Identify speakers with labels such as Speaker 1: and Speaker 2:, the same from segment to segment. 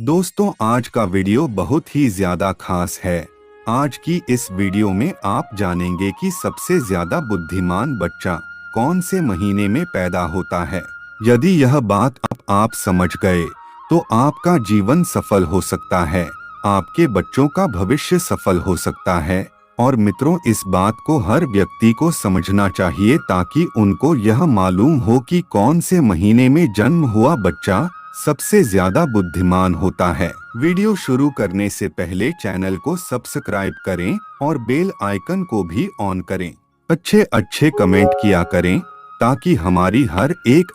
Speaker 1: दोस्तों, आज का वीडियो बहुत ही ज्यादा खास है। आज की इस वीडियो में आप जानेंगे कि सबसे ज्यादा बुद्धिमान बच्चा कौन से महीने में पैदा होता है। यदि यह बात आप समझ गए तो आपका जीवन सफल हो सकता है, आपके बच्चों का भविष्य सफल हो सकता है। और मित्रों, इस बात को हर व्यक्ति को समझना चाहिए ताकि उनको यह मालूम हो कि कौन से महीने में जन्म हुआ बच्चा सबसे ज्यादा बुद्धिमान होता है। वीडियो शुरू करने से पहले चैनल को सब्सक्राइब करें और बेल आइकन को भी ऑन करें। अच्छे कमेंट किया करें ताकि हमारी हर एक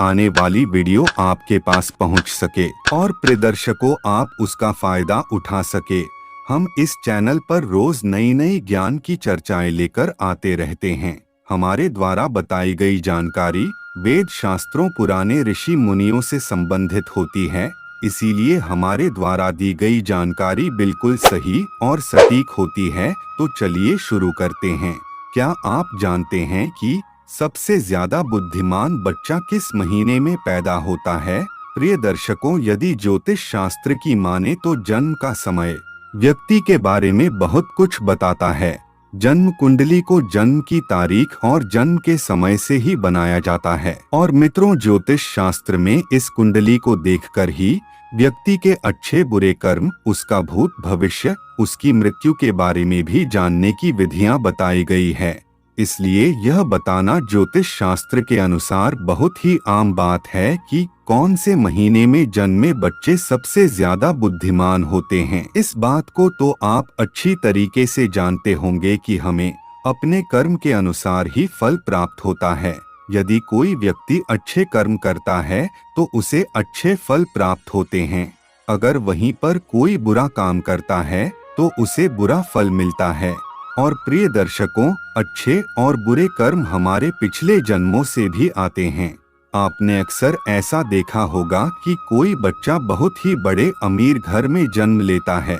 Speaker 1: आने वाली वीडियो आपके पास पहुंच सके और प्रिय दर्शकों, आप उसका फायदा उठा सके। हम इस चैनल पर रोज नई ज्ञान की चर्चाएं लेकर आते रहते हैं। हमारे द्वारा बताई गई जानकारी वेद शास्त्रों, पुराने ऋषि मुनियों से संबंधित होती है, इसीलिए हमारे द्वारा दी गई जानकारी बिल्कुल सही और सटीक होती है। तो चलिए शुरू करते हैं। क्या आप जानते हैं कि सबसे ज्यादा बुद्धिमान बच्चा किस महीने में पैदा होता है? प्रिय दर्शकों, यदि ज्योतिष शास्त्र की माने तो जन्म का समय व्यक्ति के बारे में बहुत कुछ बताता है। जन्म कुंडली को जन्म की तारीख और जन्म के समय से ही बनाया जाता है। और मित्रों, ज्योतिष शास्त्र में इस कुंडली को देखकर ही व्यक्ति के अच्छे बुरे कर्म, उसका भूत भविष्य, उसकी मृत्यु के बारे में भी जानने की विधियां बताई गई है। इसलिए यह बताना ज्योतिष शास्त्र के अनुसार बहुत ही आम बात है कि कौन से महीने में जन्मे बच्चे सबसे ज्यादा बुद्धिमान होते हैं। इस बात को तो आप अच्छी तरीके से जानते होंगे कि हमें अपने कर्म के अनुसार ही फल प्राप्त होता है। यदि कोई व्यक्ति अच्छे कर्म करता है तो उसे अच्छे फल प्राप्त होते हैं। अगर वहीं पर कोई बुरा काम करता है तो उसे बुरा फल मिलता है। और प्रिय दर्शकों, अच्छे और बुरे कर्म हमारे पिछले जन्मों से भी आते हैं। आपने अक्सर ऐसा देखा होगा कि कोई बच्चा बहुत ही बड़े अमीर घर में जन्म लेता है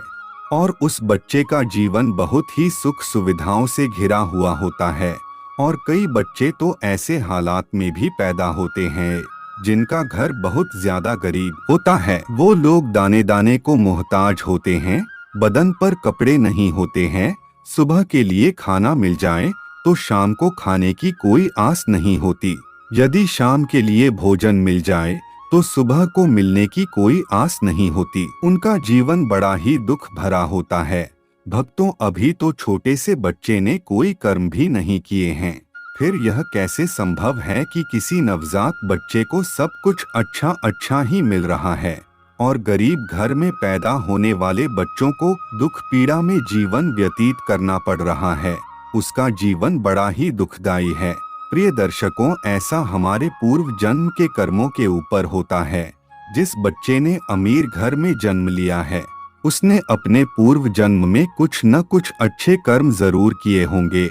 Speaker 1: और उस बच्चे का जीवन बहुत ही सुख सुविधाओं से घिरा हुआ होता है। और कई बच्चे तो ऐसे हालात में भी पैदा होते हैं जिनका घर बहुत ज्यादा गरीब होता है। वो लोग दाने दाने को मोहताज होते हैं, बदन पर कपड़े नहीं होते हैं, सुबह के लिए खाना मिल जाए तो शाम को खाने की कोई आस नहीं होती। यदि शाम के लिए भोजन मिल जाए तो सुबह को मिलने की कोई आस नहीं होती। उनका जीवन बड़ा ही दुख भरा होता है। भक्तों, अभी तो छोटे से बच्चे ने कोई कर्म भी नहीं किए हैं, फिर यह कैसे संभव है कि किसी नवजात बच्चे को सब कुछ अच्छा ही मिल रहा है? और गरीब घर में पैदा होने वाले बच्चों को दुख पीड़ा में जीवन व्यतीत करना पड़ रहा है। उसका जीवन बड़ा ही दुखदायी है। प्रिय दर्शकों, ऐसा हमारे पूर्व जन्म के कर्मों के ऊपर होता है। जिस बच्चे ने अमीर घर में जन्म लिया है उसने अपने पूर्व जन्म में कुछ न कुछ अच्छे कर्म जरूर किए होंगे,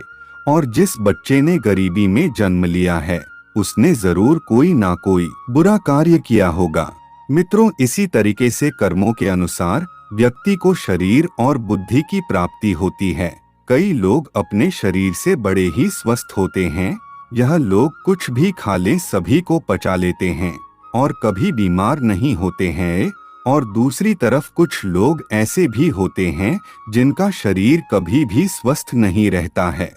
Speaker 1: और जिस बच्चे ने गरीबी में जन्म लिया है उसने जरूर कोई ना कोई बुरा कार्य किया होगा। मित्रों, इसी तरीके से कर्मों के अनुसार व्यक्ति को शरीर और बुद्धि की प्राप्ति होती है। कई लोग अपने शरीर से बड़े ही स्वस्थ होते हैं। यह लोग कुछ भी खा लें सभी को पचा लेते हैं और कभी बीमार नहीं होते हैं। और दूसरी तरफ कुछ लोग ऐसे भी होते हैं जिनका शरीर कभी भी स्वस्थ नहीं रहता है।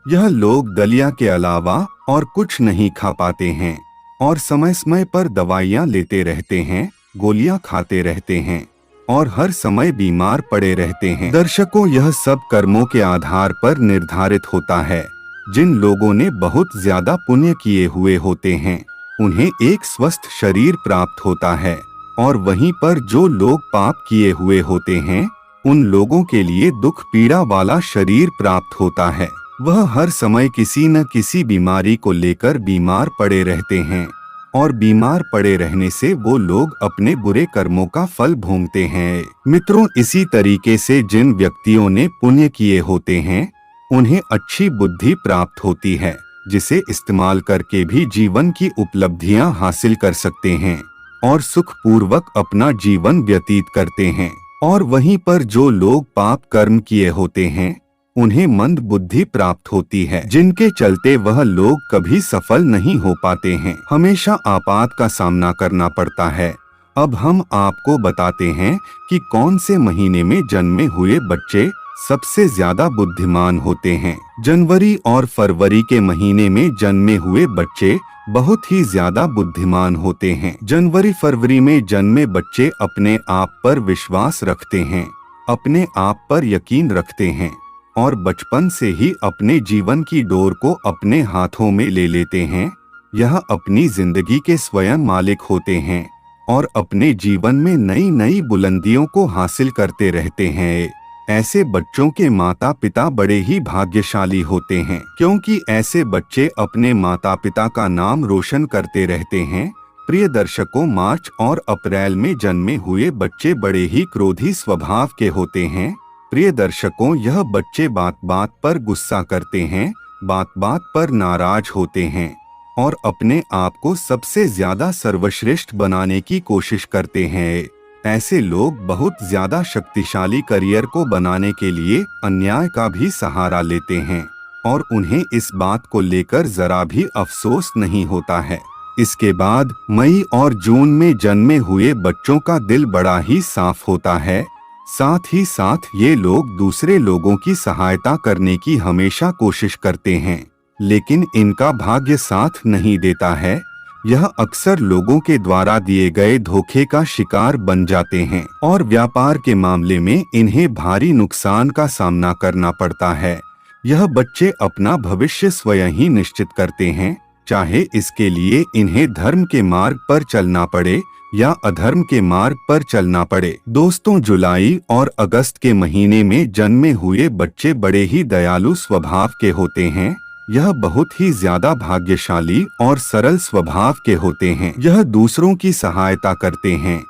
Speaker 1: यह लोग दलिया के अलावा और कुछ नहीं खा पाते हैं और समय समय पर दवाइयाँ लेते रहते हैं, गोलियां खाते रहते हैं और हर समय बीमार पड़े रहते हैं। दर्शकों, यह सब कर्मों के आधार पर निर्धारित होता है। जिन लोगों ने बहुत ज्यादा पुण्य किए हुए होते हैं उन्हें एक स्वस्थ शरीर प्राप्त होता है, और वहीं पर जो लोग पाप किए हुए होते हैं उन लोगों के लिए दुख पीड़ा वाला शरीर प्राप्त होता है। वह हर समय किसी न किसी बीमारी को लेकर बीमार पड़े रहते हैं, और बीमार पड़े रहने से वो लोग अपने बुरे कर्मों का फल भोगते हैं। मित्रों, इसी तरीके से जिन व्यक्तियों ने पुण्य किए होते हैं उन्हें अच्छी बुद्धि प्राप्त होती है, जिसे इस्तेमाल करके भी जीवन की उपलब्धियां हासिल कर सकते हैं और सुख पूर्वक अपना जीवन व्यतीत करते हैं। और वहीं पर जो लोग पाप कर्म किए होते हैं उन्हें मंद बुद्धि प्राप्त होती है, जिनके चलते वह लोग कभी सफल नहीं हो पाते हैं। हमेशा आपात का सामना करना पड़ता है अब हम आपको बताते हैं कि कौन से महीने में जन्मे हुए बच्चे सबसे ज्यादा बुद्धिमान होते हैं। जनवरी और फरवरी के महीने में जन्मे हुए बच्चे बहुत ही ज्यादा बुद्धिमान होते हैं। जनवरी फरवरी में जन्मे बच्चे अपने आप पर विश्वास रखते हैं, अपने आप पर यकीन रखते हैं और बचपन से ही अपने जीवन की डोर को अपने हाथों में ले लेते हैं। यह अपनी जिंदगी के स्वयं मालिक होते हैं और अपने जीवन में नई नई बुलंदियों को हासिल करते रहते हैं। ऐसे बच्चों के माता पिता बड़े ही भाग्यशाली होते हैं, क्योंकि ऐसे बच्चे अपने माता पिता का नाम रोशन करते रहते हैं। प्रिय दर्शकों, मार्च और अप्रैल में जन्मे हुए बच्चे बड़े ही क्रोधी स्वभाव के होते हैं। प्रिय दर्शकों, यह बच्चे बात बात पर गुस्सा करते हैं, बात बात पर नाराज होते हैं और अपने आप को सबसे ज्यादा सर्वश्रेष्ठ बनाने की कोशिश करते हैं। ऐसे लोग बहुत ज्यादा शक्तिशाली करियर को बनाने के लिए अन्याय का भी सहारा लेते हैं और उन्हें इस बात को लेकर जरा भी अफसोस नहीं होता है। इसके बाद मई और जून में जन्मे हुए बच्चों का दिल बड़ा ही साफ होता है। साथ ही साथ ये लोग दूसरे लोगों की सहायता करने की हमेशा कोशिश करते हैं, लेकिन इनका भाग्य साथ नहीं देता है। यह अक्सर लोगों के द्वारा दिए गए धोखे का शिकार बन जाते हैं और व्यापार के मामले में इन्हें भारी नुकसान का सामना करना पड़ता है। यह बच्चे अपना भविष्य स्वयं ही निश्चित करते हैं, चाहे इसके लिए इन्हें धर्म के मार्ग पर चलना पड़े या अधर्म के मार्ग पर चलना पड़े। दोस्तों, जुलाई और अगस्त के महीने में जन्मे हुए बच्चे बड़े ही दयालु स्वभाव के होते हैं। यह बहुत ही ज्यादा भाग्यशाली और सरल स्वभाव के होते हैं। यह दूसरों की सहायता करते हैं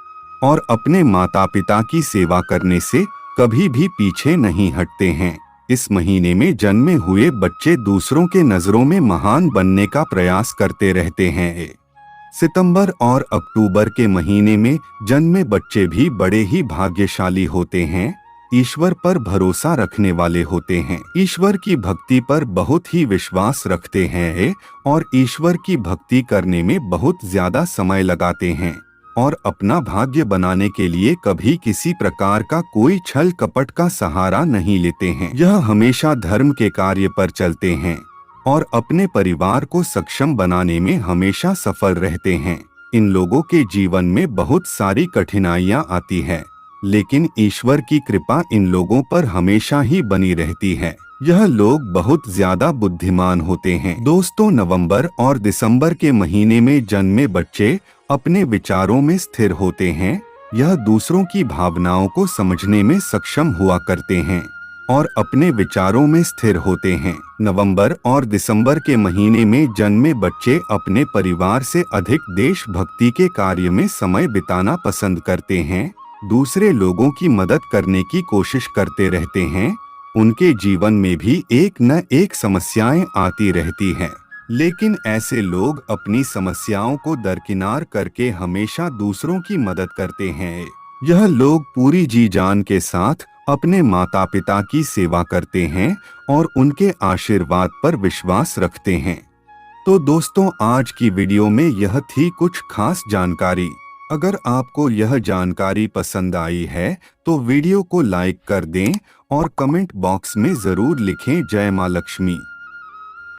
Speaker 1: और अपने माता पिता की सेवा करने से कभी भी पीछे नहीं हटते हैं। इस महीने में जन्मे हुए बच्चे दूसरों के नजरों में महान बनने का प्रयास करते रहते हैं। सितंबर और अक्टूबर के महीने में जन्मे बच्चे भी बड़े ही भाग्यशाली होते हैं। ईश्वर पर भरोसा रखने वाले होते हैं, ईश्वर की भक्ति पर बहुत ही विश्वास रखते हैं और ईश्वर की भक्ति करने में बहुत ज्यादा समय लगाते हैं और अपना भाग्य बनाने के लिए कभी किसी प्रकार का कोई छल कपट का सहारा नहीं लेते हैं। यह हमेशा धर्म के कार्य पर चलते हैं और अपने परिवार को सक्षम बनाने में हमेशा सफल रहते हैं। इन लोगों के जीवन में बहुत सारी कठिनाइयां आती है, लेकिन ईश्वर की कृपा इन लोगों पर हमेशा ही बनी रहती है। यह लोग बहुत ज्यादा बुद्धिमान होते हैं। दोस्तों, नवंबर और दिसंबर के महीने में जन्मे बच्चे अपने विचारों में स्थिर होते हैं। यह दूसरों की भावनाओं को समझने में सक्षम हुआ करते हैं और अपने विचारों में स्थिर होते हैं। नवंबर और दिसंबर के महीने में जन्मे बच्चे अपने परिवार से अधिक देशभक्ति के कार्य में समय बिताना पसंद करते हैं, दूसरे लोगों की मदद करने की कोशिश करते रहते हैं। उनके जीवन में भी एक न एक समस्याएं आती रहती हैं, लेकिन ऐसे लोग अपनी समस्याओं को दरकिनार करके हमेशा दूसरों की मदद करते हैं। यह लोग पूरी जी जान के साथ अपने माता पिता की सेवा करते हैं और उनके आशीर्वाद पर विश्वास रखते हैं। तो दोस्तों, आज की वीडियो में यह थी कुछ खास जानकारी। अगर आपको यह जानकारी पसंद आई है तो वीडियो को लाइक कर दें और कमेंट बॉक्स में जरूर लिखें जय मां लक्ष्मी।